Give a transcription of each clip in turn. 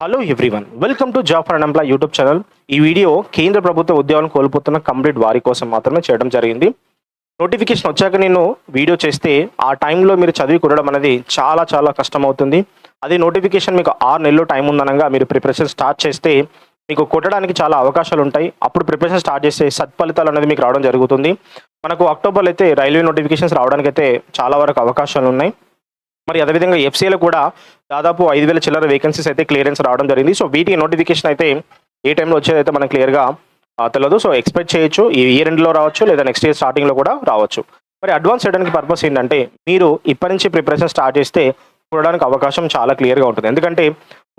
Hello everyone, welcome to job for unemploy YouTube channel. ఈ video కేంద్ర ప్రభుత్వ ఉద్యోగాలను కోల్పోతున్న కంప్లీట్ వారి కోసం మాత్రమే చేయడం జరిగింది. నోటిఫికేషన్ వచ్చాక నేను వీడియో చేస్తే ఆ టైంలో మీరు చదివి కొనడం అనేది చాలా చాలా కష్టం అవుతుంది. అది నోటిఫికేషన్ మీకు 6 నెలలు టైం ఉందనగా మీరు ప్రిపరేషన్ స్టార్ట్ చేస్తే మీకు కొట్టడానికి చాలా అవకాశాలు ఉంటాయి. అప్పుడు ప్రిపరేషన్ స్టార్ట్ చేస్తే సత్ఫలితాలు అనేది మీకు రావడం జరుగుతుంది. మనకు అక్టోబర్లో అయితే రైల్వే నోటిఫికేషన్స్ రావడానికి అయితే చాలా వరకు అవకాశాలు ఉన్నాయి. మరి అదేవిధంగా ఎఫ్సీఏలో కూడా దాదాపు 5,000 చిల్లర వేకెన్సీస్ అయితే క్లియరెన్స్ రావడం జరిగింది. సో వీటి నోటిఫికేషన్ అయితే ఏ టైంలో వచ్చేదైతే మనకు క్లియర్గా తెలియదు. సో ఎక్స్పెక్ట్ చేయొచ్చు ఈ ఇయర్ ఎండ్లో రావచ్చు, లేదా నెక్స్ట్ ఇయర్ స్టార్టింగ్లో కూడా రావచ్చు. మరి అడ్వాన్స్ చేయడానికి పర్పస్ ఏంటంటే మీరు ఇప్పటి నుంచి ప్రిపరేషన్ స్టార్ట్ చేస్తే చూడడానికి అవకాశం చాలా క్లియర్గా ఉంటుంది. ఎందుకంటే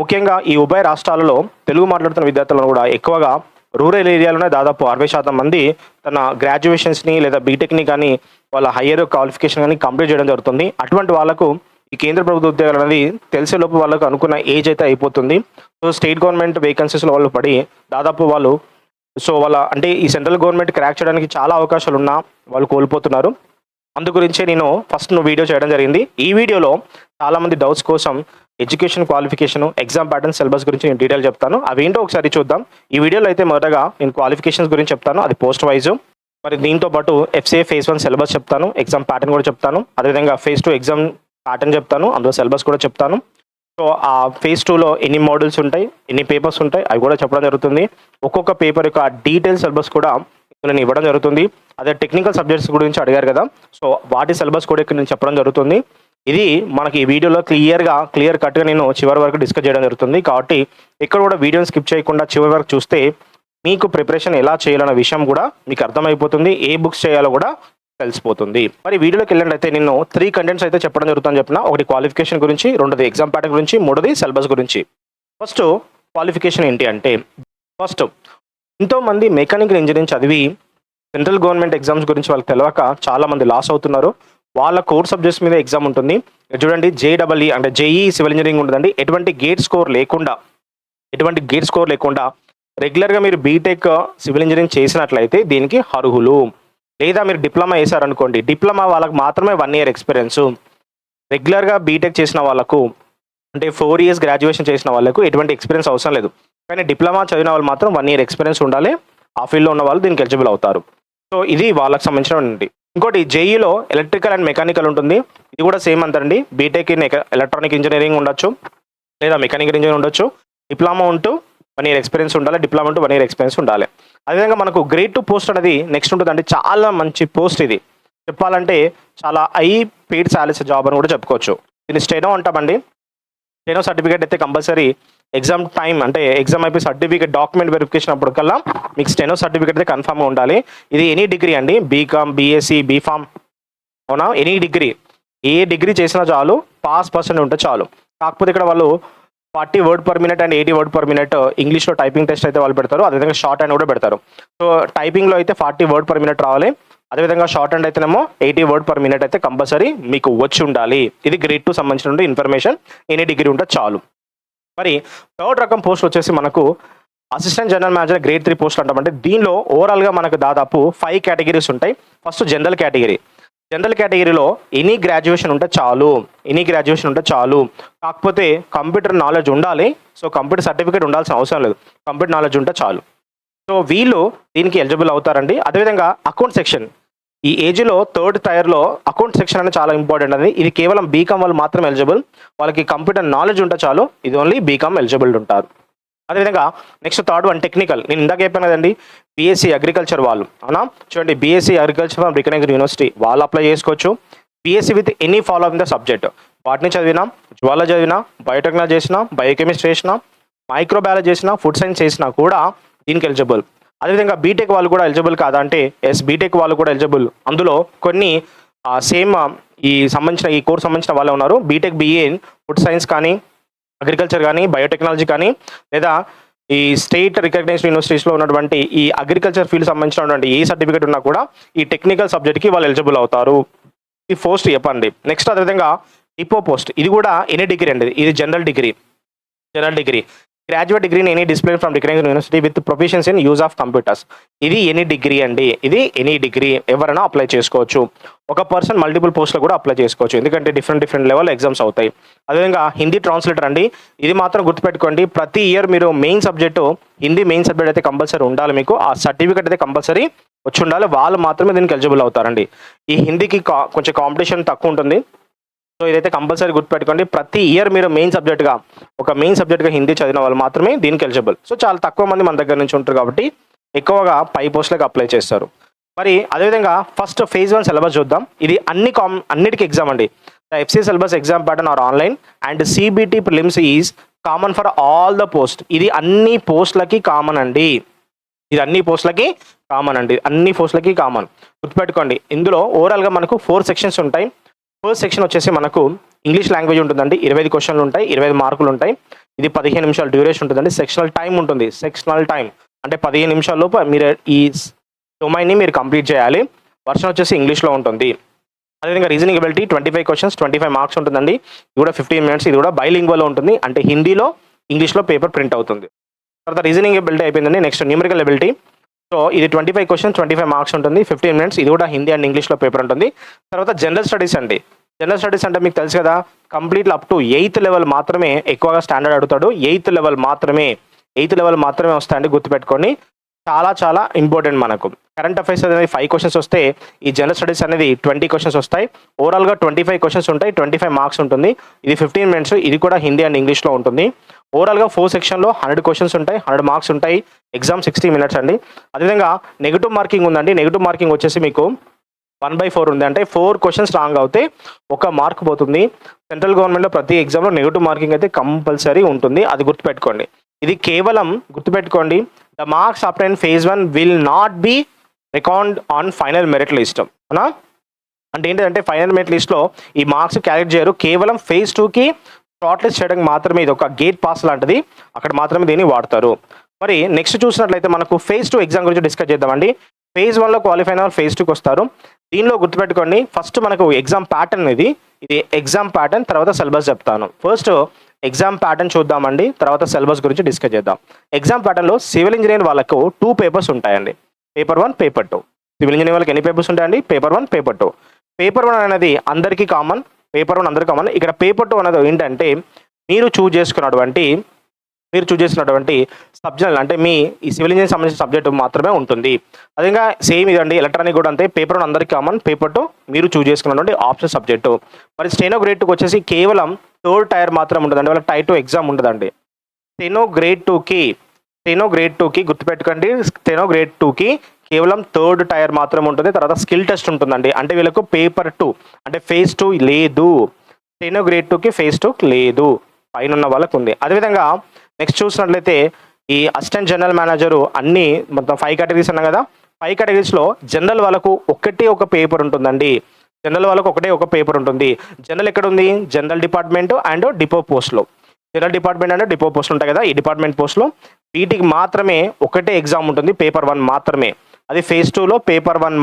ముఖ్యంగా ఈ ఉభయ రాష్ట్రాలలో తెలుగు మాట్లాడుతున్న విద్యార్థులను కూడా ఎక్కువగా రూరల్ ఏరియాలోనే దాదాపు 60% మంది తన గ్రాడ్యుయేషన్స్ని లేదా బీటెక్ని కానీ వాళ్ళ హయ్యర్ క్వాలిఫికేషన్ కానీ కంప్లీట్ చేయడం జరుగుతుంది. అటువంటి వాళ్ళకు ఈ కేంద్ర ప్రభుత్వ ఉద్యోగాలు అనేది తెలిసే లోపు వాళ్ళకు అనుకున్న ఏజ్ అయితే అయిపోతుంది. సో స్టేట్ గవర్నమెంట్ వేకెన్సీస్లో వాళ్ళు పడి దాదాపు వాళ్ళు వాళ్ళ అంటే ఈ సెంట్రల్ గవర్నమెంట్ క్రాక్ చేయడానికి చాలా అవకాశాలు ఉన్నా వాళ్ళు కోల్పోతున్నారు. అందు గురించే నేను ఫస్ట్ వీడియో చేయడం జరిగింది. ఈ వీడియోలో చాలామంది డౌట్స్ కోసం education qualification, exam pattern, syllabus గురించి నేను డీటెయిల్ చెప్తాను. అవేంటో ఒకసారి చూద్దాం. ఈ వీడియోలో అయితే మొదటగా నేను క్వాలిఫికేషన్స్ గురించి చెప్తాను, అది పోస్ట్ వైజ్. మరి దీంతో పాటు ఎఫ్సీఏ ఫేజ్ 1 సిలబస్ చెప్తాను, ఎగ్జామ్ ప్యాటర్న్ కూడా చెప్తాను. అదేవిధంగా ఫేజ్ 2 ఎగ్జామ్ ప్యాటర్న్ చెప్తాను, అందులో సిలబస్ కూడా చెప్తాను. సో ఆ ఫేజ్ 2లో ఎన్ని మోడల్స్ ఉంటాయి, ఎన్ని పేపర్స్ ఉంటాయి అవి కూడా చెప్పడం జరుగుతుంది. ఒక్కొక్క పేపర్ యొక్క డీటెయిల్ సిలబస్ కూడా నేను ఇవ్వడం జరుగుతుంది. అదే టెక్నికల్ సబ్జెక్ట్స్ గురించి అడిగారు కదా, సో వాటి సిలబస్ కూడా ఇక్కడ నేను చెప్పడం జరుగుతుంది. ఇది మనకి ఈ వీడియోలో క్లియర్ కట్గా నేను చివరి వరకు డిస్కస్ చేయడం జరుగుతుంది. కాబట్టి ఇక్కడ కూడా వీడియోని స్కిప్ చేయకుండా చివరి వరకు చూస్తే మీకు ప్రిపరేషన్ ఎలా చేయాలన్న విషయం కూడా మీకు అర్థమైపోతుంది. ఏ బుక్స్ చేయాలో కూడా తెలిసిపోతుంది. మరి వీడియోలోకి వెళ్ళినట్లయితే నేను 3 కంటెంట్స్ అయితే చెప్పడం జరుగుతుందని చెప్పిన. ఒకటి క్వాలిఫికేషన్ గురించి, రెండోది ఎగ్జామ్ ప్యాటర్న్ గురించి, మూడోది సిలబస్ గురించి. ఫస్ట్ క్వాలిఫికేషన్ ఏంటి అంటే, ఫస్ట్ ఎంతోమంది మెకానికల్ ఇంజనీరింగ్ చదివి సెంట్రల్ గవర్నమెంట్ ఎగ్జామ్స్ గురించి వాళ్ళకి తెలియక చాలామంది లాస్ అవుతున్నారు. వాళ్ళ కోర్ సబ్జెక్ట్స్ మీద ఎగ్జామ్ ఉంటుంది. చూడండి, జేఈఈ అంటే జేఈ సివిల్ ఇంజనీరింగ్ ఉంటుందండి. ఎటువంటి గేట్ స్కోర్ లేకుండా రెగ్యులర్గా మీరు బీటెక్ సివిల్ ఇంజనీరింగ్ చేసినట్లయితే దీనికి అర్హులు. లేదా మీరు డిప్లొమా చేశారనుకోండి, డిప్లొమా వాళ్ళకి మాత్రమే 1 ఇయర్ ఎక్స్పీరియన్స్. రెగ్యులర్గా బీటెక్ చేసిన వాళ్ళకు అంటే 4 ఇయర్స్ గ్రాడ్యుయేషన్ చేసిన వాళ్ళకు ఎటువంటి ఎక్స్పీరియన్స్ అవసరం లేదు. కానీ డిప్లొమా చదివిన వాళ్ళు మాత్రం 1 ఇయర్ ఎక్స్పీరియన్స్ ఉండాలి. ఆ ఫీల్డ్లో ఉన్న వాళ్ళు దీనికి ఎలిజిబుల్ అవుతారు. సో ఇది వాళ్ళకి సంబంధించినటువంటి. ఇంకోటి జేఈలో ఎలక్ట్రికల్ అండ్ మెకానికల్ ఉంటుంది. ఇది కూడా సేమ్ అంతండి. బీటెక్ ఇన్ ఎలక్ట్రానిక్ ఇంజనీరింగ్ ఉండొచ్చు, లేదా మెకానికల్ ఇంజనీరింగ్ ఉండొచ్చు. డిప్లొమా ఉంటూ 1 ఇయర్ ఎక్స్పీరియన్స్ ఉండాలి, డిప్లొమా ఉంటూ 1 ఇయర్ ఎక్స్పీరియన్స్ ఉండాలి. అదేవిధంగా మనకు గ్రేడ్ 2 పోస్ట్ అనేది నెక్స్ట్ ఉంటుందండి. చాలా మంచి పోస్ట్ ఇది. చెప్పాలంటే చాలా హై పెయిడ్ సాలరీస్ జాబ్ అని కూడా చెప్పుకోవచ్చు. దీన్ని స్టెనో అంటామండి. స్టెనో సర్టిఫికేట్ అయితే కంపల్సరీ ఎగ్జామ్ టైం అంటే ఎగ్జామ్ అయిపోయి సర్టిఫికేట్ డాక్యుమెంట్ వెరిఫికేషన్ అప్పటికల్లా మీకు స్టెనో సర్టిఫికేట్ అయితే కన్ఫామ్గా ఉండాలి. ఇది ఎనీ డిగ్రీ అండి, బీకామ్, బీఎస్సీ, బీఫామ్, అవునా, ఎనీ డిగ్రీ, ఏ డిగ్రీ చేసినా చాలు, పాస్ పర్సెంట్ ఉంటే చాలు. కాకపోతే ఇక్కడ వాళ్ళు 40 word per minute and 80 word per minute ఇంగ్లీష్లో టైపింగ్ టెస్ట్ అయితే వాళ్ళు పెడతారు. అదేవిధంగా షార్ట్ హ్యాండ్ కూడా పెడతారు. సో టైపింగ్లో అయితే 40 వర్డ్ పర్ మినిట్ రావాలి. అదేవిధంగా షార్ట్ హ్యాండ్ అయితేనేమో 80 వర్డ్ పర్ మినిట్ అయితే కంపల్సరీ మీకు వచ్చి ఉండాలి. ఇది గ్రేడ్ 2 సంబంధించిన ఇన్ఫర్మేషన్. ఎనీ డిగ్రీ ఉంటే చాలు. మరి థర్డ్ రకం పోస్ట్ వచ్చేసి మనకు assistant general manager grade 3 post అంటామంటే దీనిలో ఓవరాల్గా మనకు దాదాపు 5 కేటగిరీస్ ఉంటాయి. First general category. జనరల్ కేటగిరీలో ఎనీ గ్రాడ్యుయేషన్ ఉంటే చాలు. కాకపోతే కంప్యూటర్ నాలెడ్జ్ ఉండాలి. సో కంప్యూటర్ సర్టిఫికేట్ ఉండాల్సిన అవసరం లేదు, కంప్యూటర్ నాలెడ్జ్ ఉంటే చాలు. సో వీళ్ళు దీనికి ఎలిజిబుల్ అవుతారండి. అదేవిధంగా అకౌంట్ సెక్షన్, ఈ ఏజ్లో 3rd టైర్లో అకౌంట్ సెక్షన్ అనేది చాలా ఇంపార్టెంట్ అండి. ఇది కేవలం బీకామ్ వాళ్ళు మాత్రం ఎలిజిబుల్. వాళ్ళకి కంప్యూటర్ నాలెడ్జ్ ఉంటే చాలు. ఇది ఓన్లీ బీకామ్ ఎలిజిబుల్ ఉంటారు. అదేవిధంగా నెక్స్ట్ థర్డ్ వన్ టెక్నికల్. నేను ఇందాక చెప్పాను కదండి, బీఎస్సీ అగ్రికల్చర్ వాళ్ళు, అవునా, చూడండి, BSc agriculture from recognised university వాళ్ళు అప్లై చేసుకోవచ్చు. BSc with any following the subject. Botany చదివినా, జువాలజీ చదివినా, బయోటెక్నాలజీ చేసినా, బయోకెమిస్ట్రీ చేసినా, మైక్రోబయాలజీ చేసినా, ఫుడ్ సైన్స్ చేసినా కూడా దీనికి ఎలిజిబుల్. అదేవిధంగా బీటెక్ వాళ్ళు కూడా ఎలిజిబుల్ కాదా అంటే ఎస్, బీటెక్ వాళ్ళు కూడా ఎలిజిబుల్. అందులో కొన్ని సేమ్ ఈ కోర్స్ సంబంధించిన వాళ్ళే ఉన్నారు. బీటెక్ బీఏ ఫుడ్ సైన్స్ కానీ, అగ్రికల్చర్ కానీ, బయోటెక్నాలజీ కానీ, లేదా ఈ స్టేట్ రికగ్నైజ్డ్ యూనివర్సిటీస్లో ఉన్నటువంటి ఈ అగ్రికల్చర్ ఫీల్డ్ సంబంధించినటువంటి ఏ సర్టిఫికేట్ ఉన్నా కూడా ఈ టెక్నికల్ సబ్జెక్ట్కి వాళ్ళు ఎలిజిబుల్ అవుతారు. ఈ పోస్ట్ చెప్పండి. నెక్స్ట్ అదేవిధంగా డిపో పోస్ట్. ఇది కూడా ఎనీ డిగ్రీ అండి. ఇది general degree. Graduate degree in any discipline from recognised university with proficiency in use of computers. ఇది ఎనీ డిగ్రీ అండి, ఇది ఎనీ డిగ్రీ ఎవరైనా అప్లై చేసుకోవచ్చు. ఒక పర్సన్ మల్టిపుల్ పోస్ట్లో కూడా అప్లై చేసుకోవచ్చు, ఎందుకంటే డిఫరెంట్ లెవెల్ ఎగ్జామ్స్ అవుతాయి. అదేవిధంగా హిందీ ట్రాన్స్లేటర్ అండి, ఇది మాత్రం గుర్తుపెట్టుకోండి, ప్రతి ఇయర్ మీరు main subject Hindi main subject అయితే కంపల్సరీ ఉండాలి, మీకు ఆ సర్టిఫికేట్ అయితే కంపల్సరీ వచ్చి ఉండాలి, వాళ్ళు మాత్రమే దీనికి ఎలిజిబుల్ అవుతారండి. ఈ హిందీకి కొంచెం కాంపిటీషన్ తక్కువ ఉంటుంది, సో ఇదైతే కంపల్సరీ గుర్తుపెట్టుకోండి. ప్రతి ఇయర్ మీరు మెయిన్ సబ్జెక్ట్గా హిందీ చదివిన వాళ్ళు మాత్రమే దీనికి ఎలిజిబుల్. సో చాలా తక్కువ మంది మన దగ్గర నుంచి ఉంటారు కాబట్టి ఎక్కువగా పై పోస్టులకు అప్లై చేస్తారు. మరి అదేవిధంగా ఫస్ట్ phase 1 సిలబస్ చూద్దాం. ఇది అన్నిటికీ ఎగ్జామ్ అండి. The FC syllabus exam pattern are online and CBT prelims is common for all the post. ఇది అన్ని పోస్టులకి కామన్ అండి, అన్ని పోస్టులకి కామన్ గుర్తుపెట్టుకోండి. ఇందులో ఓవరాల్గా మనకు 4 సెక్షన్స్ ఉంటాయి. ఫస్ట్ సెక్షన్ వచ్చేసి మనకు ఇంగ్లీష్ లాంగ్వేజ్ ఉంటుందండి, 25 క్వశ్చన్లు ఉంటాయి, 25 మార్కులు ఉంటాయి. ఇది 15 నిమిషాలు డ్యూరేషన్ ఉంటుందండి. సెక్షనల్ టైం ఉంటుంది, అంటే 15 నిమిషాల్లోపు మీరు ఈ డొమైన్ని మీరు కంప్లీట్ చేయాలి. వర్షన్ వచ్చేసి ఇంగ్లీష్లో ఉంటుంది. అదేవిధంగా రీజనింగ్ ఎబిలిటీ 25 క్వశ్చన్స్, 25 మార్క్స్ ఉంటుందండి. ఇది కూడా 15 మినిట్స్. ఇది కూడా బైలింగ్వల్లో ఉంటుంది, అంటే హిందీలో ఇంగ్లీష్లో పేపర్ ప్రింట్ అవుతుంది. తర్వాత రీజనింగ్ ఎబిలిటీ అయిపోయిందండి. Next numerical ability. సో ఇది 25 క్వశ్చన్స్, 25 మార్క్స్ ఉంటుంది, 15 మినిట్స్. ఇది కూడా హిందీ అండ్ ఇంగ్లీష్లో పేపర్ ఉంటుంది. తర్వాత జనరల్ స్టడీస్ అండి. జనరల్ స్టడీస్ అంటే మీకు తెలుసు కదా, complete up to 8th level మాత్రమే ఎక్కువగా స్టాండర్డ్ అడుగుతాడు. 8th లెవెల్ మాత్రమే వస్తాయండి, గుర్తుపెట్టుకోండి. చాలా ఇంపార్టెంట్. మనకు కరెంట్ అఫైర్స్ అనేది 5 క్వశ్చన్స్ వస్తే, ఈ జనరల్ స్టడీస్ అనేది 20 క్వశ్చన్స్ వస్తాయి. ఓవరాల్గా 25 క్వశ్చన్స్ ఉంటాయి, 25 మార్క్స్ ఉంటుంది. ఇది 15 మినిట్స్. ఇది కూడా హిందీ అండ్ ఇంగ్లీష్లో ఉంటుంది. ఓవరాల్గా 4 సెక్షన్లో 100 క్వశ్చన్స్ ఉంటాయి, 100 మార్క్స్ ఉంటాయి. ఎగ్జామ్ 60 మినిట్స్ అండి. అదేవిధంగా నెగిటివ్ మార్కింగ్ ఉందండి. నెగిటివ్ మార్కింగ్ వచ్చేసి మీకు 1/4 ఉంది, అంటే 4 క్వశ్చన్స్ రాంగ్ అవుతే 1 మార్క్ పోతుంది. సెంట్రల్ గవర్నమెంట్లో ప్రతి ఎగ్జామ్లో నెగిటివ్ మార్కింగ్ అయితే కంపల్సరీ ఉంటుంది, అది గుర్తుపెట్టుకోండి. ఇది కేవలం గుర్తుపెట్టుకోండి, the marks obtain phase 1 will not be record on final merit list. అవునా, అంటే ఏంటంటే ఫైనల్ మెరిట్ లిస్ట్లో ఈ మార్క్స్ క్యాలిక్యులేట్ చేయరు, కేవలం phase 2కి షార్ట్ లిస్ట్ చేయడానికి మాత్రమే. ఇది ఒక గేట్ పాస్ లాంటిది, అక్కడ మాత్రమే దీన్ని వాడతారు. మరి నెక్స్ట్ చూసినట్లయితే మనకు phase 2 ఎగ్జామ్ గురించి డిస్కస్ చేద్దామండి. phase 1లో క్వాలిఫై అయిన వాళ్ళు phase 2కి వస్తారు. దీనిలో గుర్తుపెట్టుకోండి, ఫస్ట్ మనకు ఎగ్జామ్ ప్యాటర్న్ ఇది ఎగ్జామ్ ప్యాటర్న్, తర్వాత సిలబస్ చెప్తాను. ఫస్ట్ ఎగ్జామ్ ప్యాటర్న్ చూద్దామండి, తర్వాత సిలబస్ గురించి డిస్కస్ చేద్దాం. ఎగ్జామ్ ప్యాటర్న్లో సివిల్ ఇంజనీర్ వాళ్ళకు 2 పేపర్స్ ఉంటాయండి, పేపర్ 1, పేపర్ 2. సివిల్ ఇంజనీర్ వాళ్ళకి ఎన్ని పేపర్స్ ఉంటాయండి? Paper 1, paper 2. పేపర్ 1 అనేది అందరికీ కామన్, పేపర్ 1 అందరికీ కామన్. ఇక్కడ పేపర్ 2 అనేది ఏంటంటే మీరు చూజ్ చేసుకున్నటువంటి సబ్జెక్ట్, అంటే మీ ఈ సివిల్ ఇంజనీరింగ్ సంబంధించిన సబ్జెక్ట్ మాత్రమే ఉంటుంది. అదేవిధంగా సేమ్ ఇదండి, ఎలక్ట్రానిక్ కూడా అంతే. పేపర్ 1 అందరికీ కామన్, పేపర్ 2 మీరు చూజ్ చేసుకున్నటువంటి ఆప్షన్ సబ్జెక్టు. మరి స్టెనో గ్రేడ్ 2కి వచ్చేసి కేవలం 3rd టైర్ మాత్రం ఉంటుందండి, వాళ్ళ టైర్ 2 ఎగ్జామ్ ఉండదండి. స్టెనో గ్రేడ్ 2కి గుర్తుపెట్టుకోండి, స్టెనో గ్రేడ్ 2కి కేవలం 3rd టైర్ మాత్రం ఉంటుంది. తర్వాత స్కిల్ టెస్ట్ ఉంటుందండి, అంటే వీళ్ళకు పేపర్ 2 అంటే phase 2 లేదు. స్టెనో గ్రేడ్ 2కి phase 2 లేదు, పైన ఉన్న వాళ్ళకు ఉంది. అదేవిధంగా నెక్స్ట్ చూసినట్లయితే ఈ అసిస్టెంట్ జనరల్ మేనేజరు అన్ని మొత్తం 5 కేటగిరీస్ అన్నా కదా, 5 కేటగిరీస్లో జనరల్ వాళ్ళకు ఒక పేపర్ ఉంటుందండి. జనరల్ ఎక్కడ ఉంది? జనరల్ డిపార్ట్మెంట్ అండ్ డిపో పోస్ట్లో. జనరల్ డిపార్ట్మెంట్ అండ్ డిపో పోస్టులు ఉంటాయి కదా, ఈ డిపార్ట్మెంట్ పోస్ట్లో వీటికి మాత్రమే ఒకటే ఎగ్జామ్ ఉంటుంది, పేపర్ 1 మాత్రమే. అది phase 2లో పేపర్ 1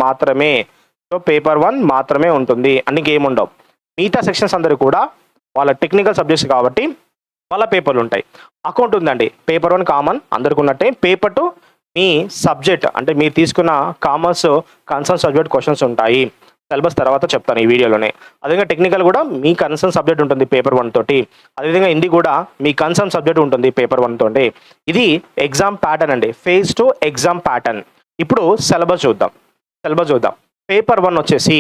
మాత్రమే, సో పేపర్ 1 మాత్రమే ఉంటుంది, అన్ని ఏముండవు. మిగతా సెక్షన్స్ అందరూ కూడా వాళ్ళ టెక్నికల్ సబ్జెక్ట్స్ కాబట్టి వాళ్ళ పేపర్లు ఉంటాయి. అకౌంట్ ఉందండి, పేపర్ 1 కామన్ అందరికి ఉన్నట్టే. పేపర్ 2 మీ సబ్జెక్ట్, అంటే మీరు తీసుకున్న కామర్స్ కన్సర్న్ సబ్జెక్ట్ క్వశ్చన్స్ ఉంటాయి. సిలబస్ తర్వాత చెప్తాను ఈ వీడియోలోనే. అదేవిధంగా టెక్నికల్ కూడా మీ కన్సర్న్ సబ్జెక్ట్ ఉంటుంది పేపర్ 1 తోటి. అదేవిధంగా హిందీ కూడా మీ కన్సర్న్ సబ్జెక్ట్ ఉంటుంది పేపర్ 1 తోటి. ఇది ఎగ్జామ్ ప్యాటర్న్ అండి, phase 2 ఎగ్జామ్ ప్యాటర్న్. ఇప్పుడు సిలబస్ చూద్దాం. పేపర్ 1 వచ్చేసి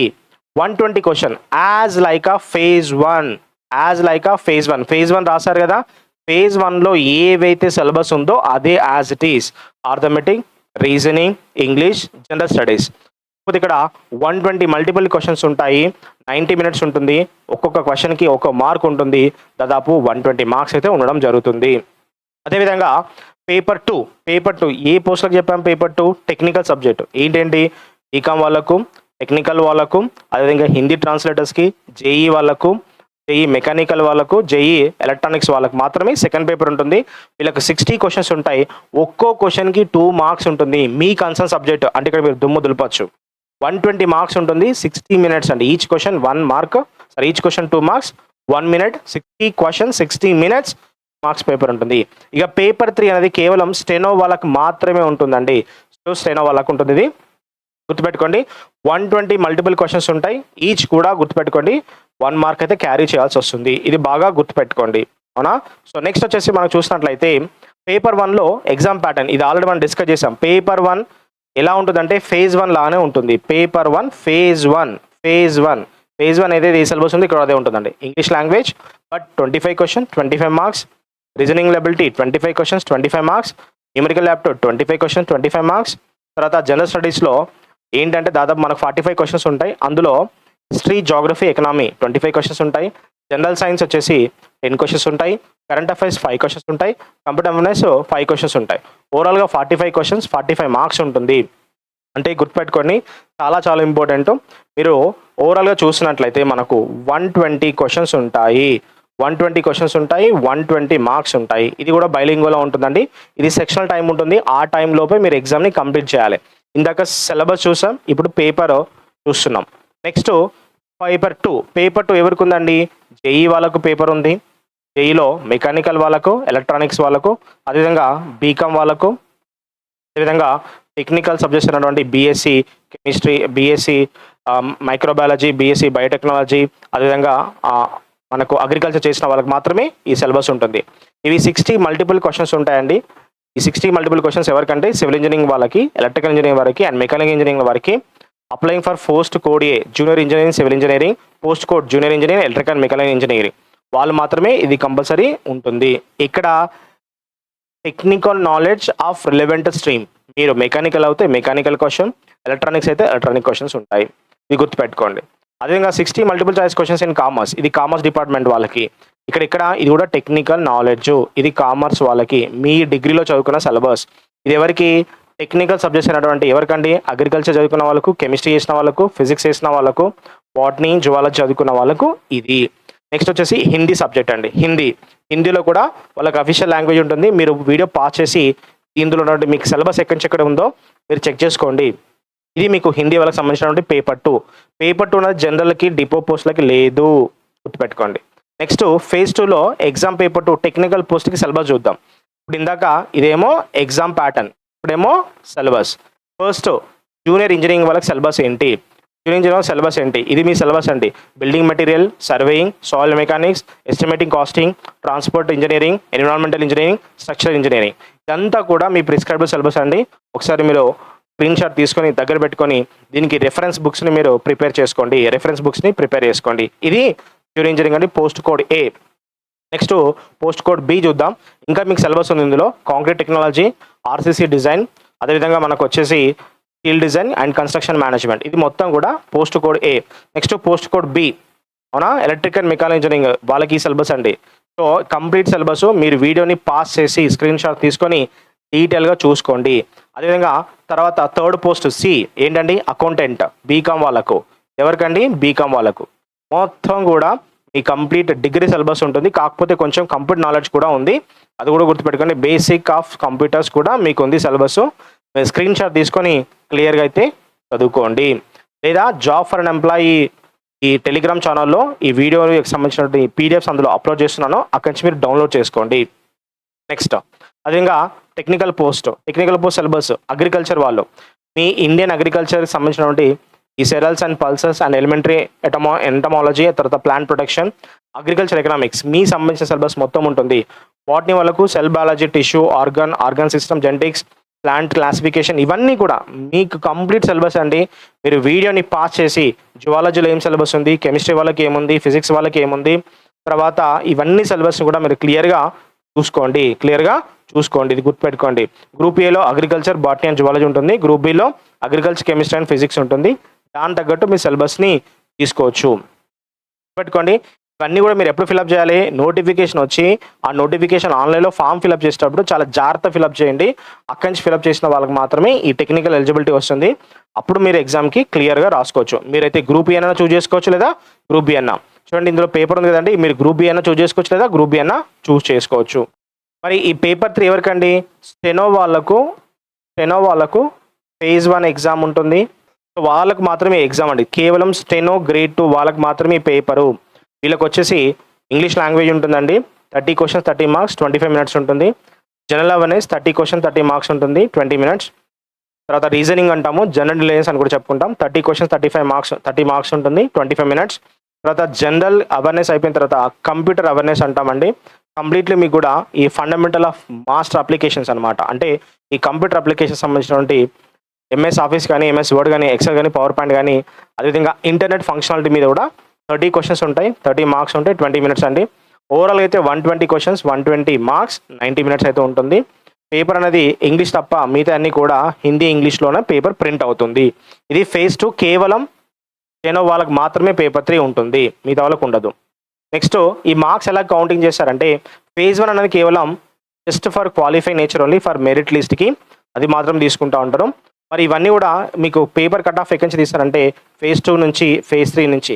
120 క్వశ్చన్ యాజ్ లైక్ ఆ phase 1. phase 1 రాశారు కదా, phase 1లో ఏవైతే సిలబస్ ఉందో అదే as it is. Arithmetic, reasoning, English, general studies. ఇక్కడ 120 మల్టిపుల్ క్వశ్చన్స్ ఉంటాయి, 90 మినిట్స్ ఉంటుంది. ఒక్కొక్క క్వశ్చన్కి 1 మార్క్ ఉంటుంది, దాదాపు 120 మార్క్స్ అయితే ఉండడం జరుగుతుంది. అదేవిధంగా పేపర్ 2 ఏ పోస్టులకు చెప్పాం? Paper 2 technical subject. ఏంటండి? ఈకామ్ వాళ్ళకు, టెక్నికల్ వాళ్ళకు, అదేవిధంగా హిందీ ట్రాన్స్లేటర్స్కి, జేఈ వాళ్ళకు, జేఈ మెకానికల్ వాళ్ళకు, జేఈ ఎలక్ట్రానిక్స్ వాళ్ళకు మాత్రమే సెకండ్ పేపర్ ఉంటుంది. వీళ్ళకి 60 క్వశ్చన్స్ ఉంటాయి, ఒక్కో క్వశ్చన్కి 2 మార్క్స్ ఉంటుంది. మీ కన్సర్న్ సబ్జెక్ట్ అంటే ఇక్కడ మీరు దుమ్ము దులపచ్చు. 120 మార్క్స్ ఉంటుంది, 60 మినిట్స్ అండి. Each question 2 marks, 1 minute 60 questions 60 minutes marks paper ఉంటుంది. ఇక పేపర్ 3 అనేది కేవలం స్టెనో వాళ్ళకి మాత్రమే ఉంటుందండి. సో స్టెనో వాళ్ళకు ఉంటుంది. ఇది గుర్తుపెట్టుకోండి. 120 మల్టిపుల్ క్వశ్చన్స్ ఉంటాయి. ఈచ్ కూడా గుర్తుపెట్టుకోండి 1 మార్క్ అయితే క్యారీ చేయాల్సి వస్తుంది. ఇది బాగా గుర్తుపెట్టుకోండి, అవునా? సో నెక్స్ట్ వచ్చేసి మనం చూసినట్లయితే పేపర్ 1లో ఎగ్జామ్ ప్యాటర్న్, ఇది ఆల్రెడీ మనం డిస్కస్ చేసాం. పేపర్ 1 ఎలా ఉంటుందంటే ఫేజ్ 1 లానే ఉంటుంది. పేపర్ 1 ఫేజ్ 1 ఏదైతే ఈ సిలబస్ ఉంది ఇక్కడ అదే ఉంటుందండి. English language but 25 question 25 marks, reasoning ability 25 questions 25 marks, numerical aptitude 25 questions 25 marks. తర్వాత జనరల్ స్టడీస్లో ఏంటంటే దాదాపు మనకు 45 క్వశ్చన్స్ ఉంటాయి. అందులో హిస్టరీ, జాగ్రఫీ, ఎకనామీ 25 క్వశ్చన్స్ ఉంటాయి. జనరల్ సైన్స్ వచ్చేసి 10 క్వశ్చన్స్ ఉంటాయి. కరెంట్ అఫైర్స్ 5 క్వశ్చన్స్ ఉంటాయి. కంప్యూటర్ అవేర్నెస్ 5 క్వశ్చన్స్ ఉంటాయి. ఓవరాల్గా 45 క్వశ్చన్స్ 45 మార్క్స్ ఉంటుంది. అంటే గుర్తుపెట్టుకోండి, చాలా చాలా ఇంపార్టెంట్. మీరు ఓవరాల్గా చూసినట్లయితే మనకు 120 క్వశ్చన్స్ ఉంటాయి. 120 క్వశ్చన్స్ ఉంటాయి, 120 మార్క్స్ ఉంటాయి. ఇది కూడా బైలింగ్వల్లో ఉంటుందండి. ఇది సెక్షనల్ టైం ఉంటుంది. ఆ టైం లోపే మీరు ఎగ్జామ్ని కంప్లీట్ చేయాలి. ఇందాక సిలబస్ చూసాం, ఇప్పుడు పేపర్ చూస్తున్నాం. నెక్స్ట్ పేపర్ 2 ఎవరికి ఉందండి? జేఈ వాళ్ళకు పేపర్ ఉంది. జేఈలో మెకానికల్ వాళ్ళకు, ఎలక్ట్రానిక్స్ వాళ్ళకు, అదేవిధంగా బీకామ్ వాళ్ళకు, అదేవిధంగా టెక్నికల్ సబ్జెక్ట్స్ అయినటువంటి BSc chemistry, BSc microbiology, BSc biotechnology, అదేవిధంగా మనకు అగ్రికల్చర్ చేసిన వాళ్ళకి మాత్రమే ఈ సిలబస్ ఉంటుంది. ఇవి 60 మల్టిపుల్ క్వశ్చన్స్ ఉంటాయండి. ఈ 60 మల్టిపుల్ క్వశ్చన్స్ ఎవరికంటే సివిల్ ఇంజనీరింగ్ వాళ్ళకి, ఎలక్ట్రికల్ ఇంజనీరింగ్ వారికి అండ్ మెకానికల్ ఇంజనీరింగ్ వారికి. Applying for post code A junior engineering civil engineering, post code junior engineering electrical mechanical engineering వాళ్ళు మాత్రమే ఇది కంపల్సరీ ఉంటుంది. ఇక్కడ technical knowledge of relevant stream, మీరు మెకానికల్ అయితే మెకానికల్ క్వశ్చన్, ఎలక్ట్రానిక్స్ అయితే ఎలక్ట్రానిక్ క్వశ్చన్స్ ఉంటాయి. ఇది గుర్తుపెట్టుకోండి. అదేవిధంగా 60 multiple choice questions in commerce, ఇది కామర్స్ డిపార్ట్మెంట్ వాళ్ళకి. ఇక్కడ ఇది కూడా టెక్నికల్ నాలెడ్జ్, ఇది కామర్స్ వాళ్ళకి. మీ డిగ్రీలో చదువుకున్న సిలబస్ ఇది ఎవరికి? టెక్నికల్ సబ్జెక్ట్స్ అయినటువంటి ఎవరికండి? అగ్రికల్చర్ చదువుకున్న వాళ్ళకు, కెమిస్ట్రీ చేసిన వాళ్ళకు, ఫిజిక్స్ చేసిన వాళ్ళకు, బాటనీ, జువాలజీ చదువుకున్న వాళ్ళకు ఇది. నెక్స్ట్ వచ్చేసి హిందీ సబ్జెక్ట్ అండి. హిందీలో కూడా వాళ్ళకి అఫీషియల్ లాంగ్వేజ్ ఉంటుంది. మీరు వీడియో పాస్ చేసి ఇందులో మీకు సిలబస్ ఎక్కడ ఉందో మీరు చెక్ చేసుకోండి. ఇది మీకు హిందీ వాళ్ళకి సంబంధించినటువంటి పేపర్ 2 అనేది జనరల్కి, డిపో పోస్టులకి లేదు, గుర్తుపెట్టుకోండి. నెక్స్ట్ ఫేజ్ 2లో ఎగ్జామ్ పేపర్ 2 టెక్నికల్ పోస్ట్కి సిలబస్ చూద్దాం. ఇప్పుడు ఇందాక ఇదేమో ఎగ్జామ్ ప్యాటర్న్, ఇప్పుడేమో సిలబస్. ఫస్ట్ జూనియర్ ఇంజనీరింగ్ వాళ్ళకి సిలబస్ ఏంటి? జూనియర్ ఇంజనీరింగ్ సిలబస్ ఏంటి? ఇది మీ సిలబస్ అండి. Building material, surveying, soil mechanics, estimating, costing, transport engineering, environmental engineering, structural engineering, ఇదంతా కూడా మీ ప్రిస్క్రైబ్డ్ సిలబస్ అండి. ఒకసారి మీరు స్క్రీన్ షాట్ తీసుకొని దగ్గర పెట్టుకొని దీనికి రెఫరెన్స్ బుక్స్ని మీరు ప్రిపేర్ చేసుకోండి. ఇది జూనియర్ ఇంజనీరింగ్ అండి, పోస్ట్ కోడ్ ఏ. నెక్స్ట్ పోస్ట్ కోడ్ బి చూద్దాం. ఇంకా మీకు సిలబస్ ఉంది ఇందులో. కాంక్రీట్ టెక్నాలజీ, ఆర్సీసీ డిజైన్, అదేవిధంగా మనకు వచ్చేసి steel design and construction management, ఇది మొత్తం కూడా పోస్ట్ కోడ్ ఏ. నెక్స్ట్ పోస్ట్ కోడ్ బి, అవునా, ఎలక్ట్రికల్ మెకానికల్ ఇంజనీరింగ్ వాళ్ళకి ఈ సిలబస్ అండి. సో కంప్లీట్ సిలబస్ మీరు వీడియోని పాస్ చేసి స్క్రీన్ షాట్ తీసుకొని డీటెయిల్గా చూసుకోండి. అదేవిధంగా తర్వాత థర్డ్ పోస్ట్ సి ఏంటండి? అకౌంటెంట్, బీకామ్ వాళ్ళకు. ఎవరికండి? బీకామ్ వాళ్ళకు. మొత్తం కూడా ఈ కంప్లీట్ డిగ్రీ సిలబస్ ఉంటుంది. కాకపోతే కొంచెం కంప్యూటర్ నాలెడ్జ్ కూడా ఉంది, అది కూడా గుర్తుపెట్టుకోండి. బేసిక్ ఆఫ్ కంప్యూటర్స్ కూడా మీకు ఉంది సిలబస్. స్క్రీన్ షాట్ తీసుకొని క్లియర్గా అయితే చదువుకోండి. లేదా జాబ్ ఫర్ అన్ ఎంప్లాయీ ఈ టెలిగ్రామ్ ఛానల్లో ఈ వీడియోకి సంబంధించినటువంటి పీడిఎఫ్స్ అందులో అప్లోడ్ చేస్తున్నాను, అక్కడి నుంచి మీరు డౌన్లోడ్ చేసుకోండి. నెక్స్ట్ అదేవిధంగా టెక్నికల్ పోస్ట్ సిలబస్ అగ్రికల్చర్ వాళ్ళు, మీ ఇండియన్ అగ్రికల్చర్కి సంబంధించినటువంటి ఈ cereals and pulses and elementary entomology, తర్వాత ప్లాంట్ ప్రొటెక్షన్, అగ్రికల్చర్ ఎకనామిక్స్ మీ సంబంధించిన సిలబస్ మొత్తం ఉంటుంది. బాటనీ వాళ్ళకు cell biology, tissue, organ system, genetics, plant classification, ఇవన్నీ కూడా మీకు కంప్లీట్ సిలబస్ అండి. మీరు వీడియోని పాస్ చేసి జువాలజీలో ఏం సిలబస్ ఉంది, కెమిస్ట్రీ వాళ్ళకి ఏముంది, ఫిజిక్స్ వాళ్ళకి ఏముంది, తర్వాత ఇవన్నీ సిలబస్ని కూడా మీరు క్లియర్గా చూసుకోండి. ఇది గుర్తుపెట్టుకోండి. గ్రూప్ ఏలో అగ్రికల్చర్, బాటనీ అండ్ జువాలజీ ఉంటుంది. Group below agriculture, chemistry and physics ఉంటుంది. దాని తగ్గట్టు మీ సిలబస్ని తీసుకోవచ్చు. పెట్టుకోండి. ఇవన్నీ కూడా మీరు ఎప్పుడు ఫిలప్ చేయాలి? నోటిఫికేషన్ వచ్చి ఆ నోటిఫికేషన్ ఆన్లైన్లో ఫామ్ ఫిలప్ చేసేటప్పుడు చాలా జాగ్రత్త ఫిలప్ చేయండి. అక్కడి నుంచి ఫిలప్ చేసిన వాళ్ళకి మాత్రమే ఈ టెక్నికల్ ఎలిజిబిలిటీ వస్తుంది. అప్పుడు మీరు ఎగ్జామ్కి క్లియర్గా రాసుకోవచ్చు. మీరైతే గ్రూప్ ఏ అయినా చూస్ చేసుకోవచ్చు, లేదా గ్రూప్ బి అన్నా. చూడండి ఇందులో పేపర్ ఉంది కదండి, మీరు గ్రూప్ బి అయినా చూస్ చేసుకోవచ్చు, లేదా గ్రూప్ బి అయినా చూస్ చేసుకోవచ్చు. మరి ఈ పేపర్ 3 ఎవరికండి? స్టెనో వాళ్ళకు ఫేజ్ 1 ఎగ్జామ్ ఉంటుంది. వాళ్ళకు మాత్రమే ఎగ్జామ్ అండి. కేవలం స్టెనో గ్రేడ్ 2 వాళ్ళకి మాత్రమే పేపరు. వీళ్ళకి వచ్చేసి ఇంగ్లీష్ లాంగ్వేజ్ ఉంటుందండి, 30 క్వశ్చన్స్ 30 మార్క్స్ 25 మినిట్స్ ఉంటుంది. జనరల్ అవేర్నెస్ 30 క్వశ్చన్ 30 మార్క్స్ ఉంటుంది, 20 మినిట్స్. తర్వాత రీజనింగ్ అంటాము, జనరల్ ఇంటెలిజెన్స్ అని కూడా చెప్పుకుంటాం, 30 క్వశ్చన్స్ 35 మార్క్స్ 30 మార్క్స్ ఉంటుంది, 25 మినిట్స్. తర్వాత జనరల్ అవేర్నెస్ అయిపోయిన తర్వాత కంప్యూటర్ అవేర్నెస్ అంటామండి. కంప్లీట్లీ మీకు కూడా ఈ ఫండమెంటల్ ఆఫ్ మాస్టర్ అప్లికేషన్స్ అనమాట. అంటే ఈ కంప్యూటర్ అప్లికేషన్ సంబంధించినటువంటి ఎంఎస్ ఆఫీస్ కానీ, ఎంఎస్ వర్డ్ కానీ, ఎక్సెల్ కానీ, పవర్ పాయింట్ కానీ, అదేవిధంగా ఇంటర్నెట్ ఫంక్షనాలిటీ మీద కూడా 30 క్వశ్చన్స్ ఉంటాయి, 30 మార్క్స్ ఉంటాయి, 20 మినిట్స్ అండి. ఓవరాల్ అయితే 120 క్వశ్చన్స్ 120 మార్క్స్ 90 మినిట్స్ అయితే ఉంటుంది. పేపర్ అనేది ఇంగ్లీష్ తప్ప మిగతా అన్ని కూడా హిందీ ఇంగ్లీష్లోనే పేపర్ ప్రింట్ అవుతుంది. ఇది ఫేజ్ 2 కేవలం జెనో వాళ్ళకి మాత్రమే పేపర్ 3 ఉంటుంది, మిగతా వాళ్ళకు ఉండదు. నెక్స్ట్ ఈ మార్క్స్ ఎలా కౌంటింగ్ చేస్తారంటే ఫేజ్ 1 అనేది కేవలం just for qualify nature only, for merit లిస్ట్కి అది మాత్రం తీసుకుంటూ ఉంటారు. మరి ఇవన్నీ కూడా మీకు పేపర్ కట్ ఆఫ్ ఎక్కడి నుంచి తీస్తారంటే ఫేజ్ 2 నుంచి, ఫేజ్ 3 నుంచి.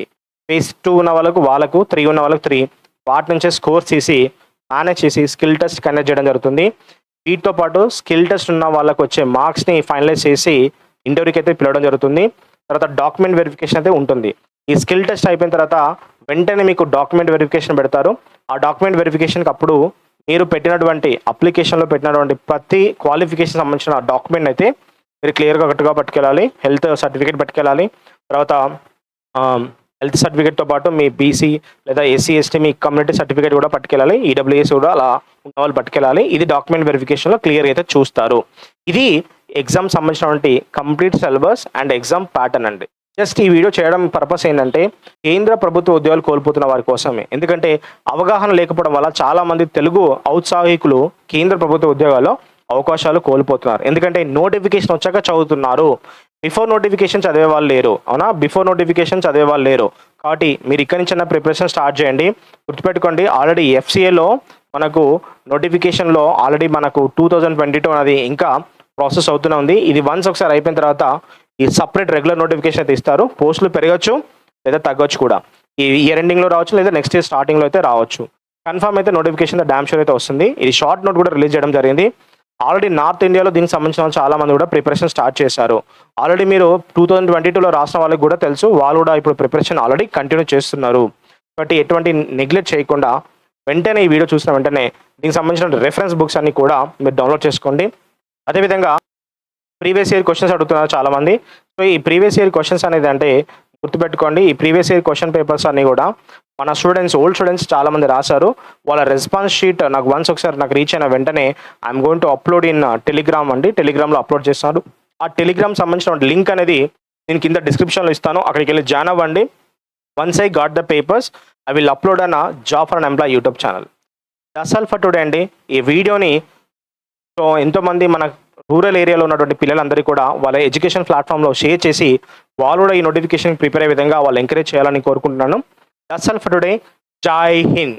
ఫేజ్ 2 ఉన్న వాళ్ళకు 3 ఉన్న వాళ్ళకు 3, వాటి నుంచే స్కోర్స్ తీసి మేనేజ్ చేసి స్కిల్ టెస్ట్ కండక్ట్ చేయడం జరుగుతుంది. వీటితో పాటు స్కిల్ టెస్ట్ ఉన్న వాళ్ళకు వచ్చే మార్క్స్ని ఫైనలైజ్ చేసి ఇంటర్వ్యూకి అయితే పిలవడం జరుగుతుంది. తర్వాత డాక్యుమెంట్ వెరిఫికేషన్ అయితే ఉంటుంది. ఈ స్కిల్ టెస్ట్ అయిపోయిన తర్వాత వెంటనే మీకు డాక్యుమెంట్ వెరిఫికేషన్ పెడతారు. ఆ డాక్యుమెంట్ వెరిఫికేషన్కి అప్పుడు మీరు పెట్టినటువంటి అప్లికేషన్లో పెట్టినటువంటి ప్రతి క్వాలిఫికేషన్ సంబంధించిన డాక్యుమెంట్ అయితే మీరు క్లియర్గా కరెక్ట్గా పట్టుకెళ్ళాలి. Health certificate పట్టుకెళ్ళాలి. తర్వాత హెల్త్ సర్టిఫికేట్తో పాటు మీ బీసీ లేదా ఎస్సీ ఎస్టీ మీ కమ్యూనిటీ సర్టిఫికేట్ కూడా పట్టుకెళ్ళాలి. ఈడబ్ల్యూఎస్ కూడా అలా ఉన్న వాళ్ళు పట్టుకెళ్ళాలి. ఇది డాక్యుమెంట్ వెరిఫికేషన్లో క్లియర్గా అయితే చూస్తారు. ఇది ఎగ్జామ్ సంబంధించినటువంటి complete syllabus and exam pattern అండి. జస్ట్ ఈ వీడియో చేయడం పర్పస్ ఏంటంటే కేంద్ర ప్రభుత్వ ఉద్యోగాలు కోల్పోతున్న వారి కోసమే. ఎందుకంటే అవగాహన లేకపోవడం వల్ల చాలామంది తెలుగు ఔత్సాహికులు కేంద్ర ప్రభుత్వ ఉద్యోగాల్లో అవకాశాలు కోల్పోతున్నారు. ఎందుకంటే నోటిఫికేషన్ వచ్చాక చదువుతున్నారు. బిఫోర్ నోటిఫికేషన్ చదివే వాళ్ళు లేరు, అవునా? బిఫోర్ నోటిఫికేషన్ చదివే వాళ్ళు లేరు. కాబట్టి మీరు ఇక్కడి నుంచి ప్రిపరేషన్ స్టార్ట్ చేయండి. గుర్తుపెట్టుకోండి, ఆల్రెడీ ఎఫ్సిఏలో మనకు నోటిఫికేషన్లో ఆల్రెడీ మనకు 2022 అనేది ఇంకా ప్రాసెస్ అవుతూనే ఉంది. ఇది వన్స్ ఒకసారి అయిపోయిన తర్వాత ఈ సపరేట్ రెగ్యులర్ నోటిఫికేషన్ అయితే ఇస్తారు. పోస్టులు పెరగచ్చు లేదా తగ్గొచ్చు కూడా. ఈ ఇయర్ ఎండింగ్లో రావచ్చు లేదా నెక్స్ట్ ఇయర్ స్టార్టింగ్లో అయితే రావచ్చు. కన్ఫర్మ్ అయితే నోటిఫికేషన్ డ్యామ్ షూర్ అయితే వస్తుంది. ఇది షార్ట్ నోట్ కూడా రిలీజ్ చేయడం జరిగింది. ఆల్రెడీ నార్త్ ఇండియాలో దీనికి సంబంధించిన చాలా మంది కూడా ప్రిపరేషన్ స్టార్ట్ చేశారు. ఆల్రెడీ మీరు 2022లో రాసిన వాళ్ళకి కూడా తెలుసు, వాళ్ళు కూడా ఇప్పుడు ప్రిపరేషన్ ఆల్రెడీ కంటిన్యూ చేస్తున్నారు. కాబట్టి ఎటువంటి నెగ్లెక్ట్ చేయకుండా వెంటనే ఈ వీడియో చూసిన వెంటనే దీనికి సంబంధించిన రెఫరెన్స్ బుక్స్ అన్ని కూడా మీరు డౌన్లోడ్ చేసుకోండి. అదేవిధంగా ప్రీవియస్ ఇయర్ క్వశ్చన్స్ అడుగుతున్నారు చాలామంది. సో ఈ ప్రీవియస్ ఇయర్ క్వశ్చన్స్ అనేది అంటే గుర్తుపెట్టుకోండి, ఈ ప్రీవియస్ ఇయర్ క్వశ్చన్ పేపర్స్ అన్ని కూడా మన స్టూడెంట్స్, ఓల్డ్ స్టూడెంట్స్ చాలామంది రాశారు. వాళ్ళ రెస్పాన్స్ షీట్ నాకు వన్స్ ఒకసారి నాకు రీచ్ అయిన వెంటనే I'm going to upload in Telegram అండి. టెలిగ్రామ్లో అప్లోడ్ చేస్తున్నారు. ఆ టెలిగ్రామ్ సంబంధించిన లింక్ అనేది నేను కింద డిస్క్రిప్షన్లో ఇస్తాను. అక్కడికి వెళ్ళి జాయిన్ అవ్వండి. Once I got the papers I will upload on job for unemploy YouTube channel. That's all for today అండి. ఈ వీడియోని సో ఎంతోమంది మన రూరల్ ఏరియాలో ఉన్నటువంటి పిల్లలందరికీ కూడా వాళ్ళ ఎడ్యుకేషన్ ప్లాట్ఫామ్లో షేర్ చేసి వాళ్ళు కూడా ఈ నోటిఫికేషన్ ప్రిపేర్ అయ్యే విధంగా వాళ్ళు ఎంకరేజ్ చేయాలని కోరుకుంటున్నాను. That's all for today. జై హింద్.